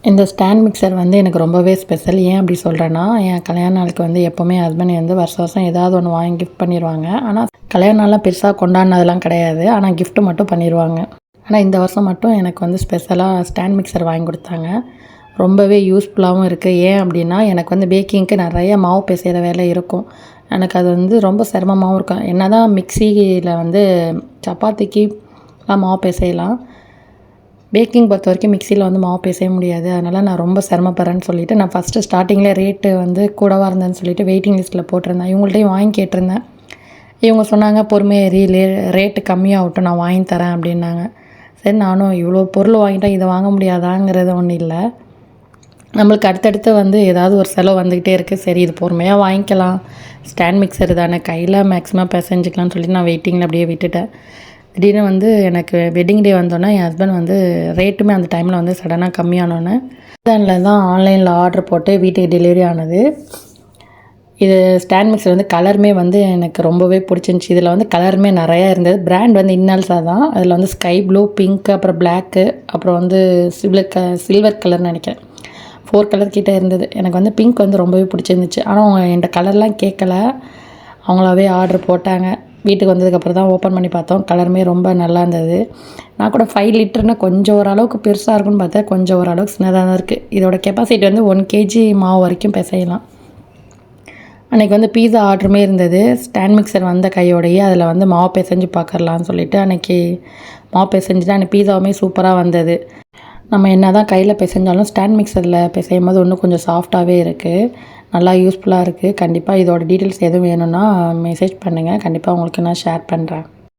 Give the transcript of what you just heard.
இந்த stand mixer வந்து எனக்கு ரொம்பவே ஸ்பெஷல். ஏன் அப்படி சொல்கிறேன்னா, என் கல்யாண நாளுக்கு வந்து எப்போவுமே ஹஸ்பண்ட் வந்து வருஷம் வருஷம் ஏதாவது ஒன்று வாங்கி கிஃப்ட் பண்ணிடுவாங்க. ஆனால் கல்யாண நாள்லாம் பெருசாக கொண்டாடினதெல்லாம் கிடையாது. ஆனால் கிஃப்ட்டு மட்டும் பண்ணிடுவாங்க. ஆனால் இந்த வருஷம் மட்டும் எனக்கு வந்து ஸ்பெஷலாக ஸ்டாண்ட் மிக்சர் வாங்கி கொடுத்தாங்க. ரொம்பவே யூஸ்ஃபுல்லாகவும் இருக்குது. ஏன் அப்படின்னா, எனக்கு வந்து பேக்கிங்க்கு நிறைய மாவு பிசைகிற வேலை இருக்கும். எனக்கு அது வந்து ரொம்ப சிரமமாகவும் இருக்கும். என்ன தான் மிக்சியில் வந்து சப்பாத்திக்குலாம் மாவு பிசையலாம், பேக்கிங் பொறுத்த வரைக்கும் மிக்சியில் வந்து மாவு பிசைய முடியாது. அதனால் நான் ரொம்ப சிரமப்படுறேன்னு சொல்லிவிட்டு நான் ஃபஸ்ட்டு ஸ்டார்டிங்கில் ரேட்டு வந்து கூடவா இருந்தேன்னு சொல்லிவிட்டு வெயிட்டிங் லிஸ்ட்டில் போட்டிருந்தேன். இவங்கள்ட்டையும் வாங்கி கேட்டிருந்தேன். இவங்க சொன்னாங்க, பொறுமையாக ரேட்டு கம்மியாகட்டும், நான் வாங்கி தரேன் அப்படின்னாங்க. சரி, நானும் இவ்வளோ பொருள் வாங்கிட்டேன், இதை வாங்க முடியாதாங்கிறது ஒன்றும் இல்லை. நம்மளுக்கு அடுத்தடுத்து வந்து ஏதாவது ஒரு செலவு வந்துக்கிட்டே இருக்குது. சரி, இது பொறுமையாக வாங்கிக்கலாம், ஸ்டாண்ட் மிக்சர் தானே, கையில் மேக்ஸிமம் பிசைஞ்சிக்கலாம்னு சொல்லிட்டு நான் வெயிட்டிங்கில் அப்படியே விட்டுட்டேன். திடீர்னு வந்து எனக்கு வெட்டிங் டே வந்தோன்னே என் ஹஸ்பண்ட் வந்து ரேட்டுமே அந்த டைமில் வந்து சடனாக கம்மியானோன்னே அமேசானில் தான் ஆன்லைனில் ஆர்டர் போட்டு வீட்டுக்கு டெலிவரி ஆனது. இது ஸ்டாண்ட் மிக்சர் வந்து கலருமே வந்து எனக்கு ரொம்பவே பிடிச்சிருந்துச்சி. இதில் வந்து கலருமே நிறையா இருந்தது. பிராண்ட் வந்து இன்னால்ஸா தான். அதில் வந்து ஸ்கை ப்ளூ, பிங்க்கு, அப்புறம் பிளாக்கு, அப்புறம் வந்து சில்வர் கலர்னு நினைக்கிறேன். 4 கலர் கிட்டே இருந்தது. எனக்கு வந்து பிங்க் வந்து ரொம்பவே பிடிச்சிருந்துச்சு. ஆனால் அவங்க என்கிட்ட கலர்லாம் கேட்கல, அவங்களாவே ஆர்டர் போட்டாங்க. வீட்டுக்கு வந்ததுக்கப்புறம் தான் ஓப்பன் பண்ணி பார்த்தோம். கலருமே ரொம்ப நல்லா இருந்தது. நான் கூட 5 லிட்டர்னால் கொஞ்சம் ஓரளவுக்கு பெருசாக இருக்குன்னு பார்த்தா கொஞ்சம் ஓரளவுக்கு சின்னதாக தான் இருக்குது. இதோட கெப்பாசிட்டி வந்து 1 கேஜி மாவு வரைக்கும் பிசையலாம். அன்றைக்கி வந்து பீஸா ஆர்டருமே இருந்தது. ஸ்டாண்ட் மிக்சர் வந்த கையோடையே அதில் வந்து மாவு பிசைஞ்சு பார்க்கலான்னு சொல்லிவிட்டு அன்றைக்கி மாவு பிசைஞ்சுட்டு அன்றைக்கி பீஸாவுமே சூப்பராக வந்தது. நம்ம என்ன தான் கையில் பிசைஞ்சாலும் ஸ்டாண்ட் மிக்சரில் பிசையும் போது இன்னும் கொஞ்சம் சாஃப்டாகவே இருக்குது. நல்லா யூஸ்ஃபுல்லாக இருக்குது. கண்டிப்பாக இதோட டீட்டெயில்ஸ் எதுவும் வேணும்னா மெசேஜ் பண்ணுங்கள். கண்டிப்பாக உங்களுக்கு நான் ஷேர் பண்ணுறேன்.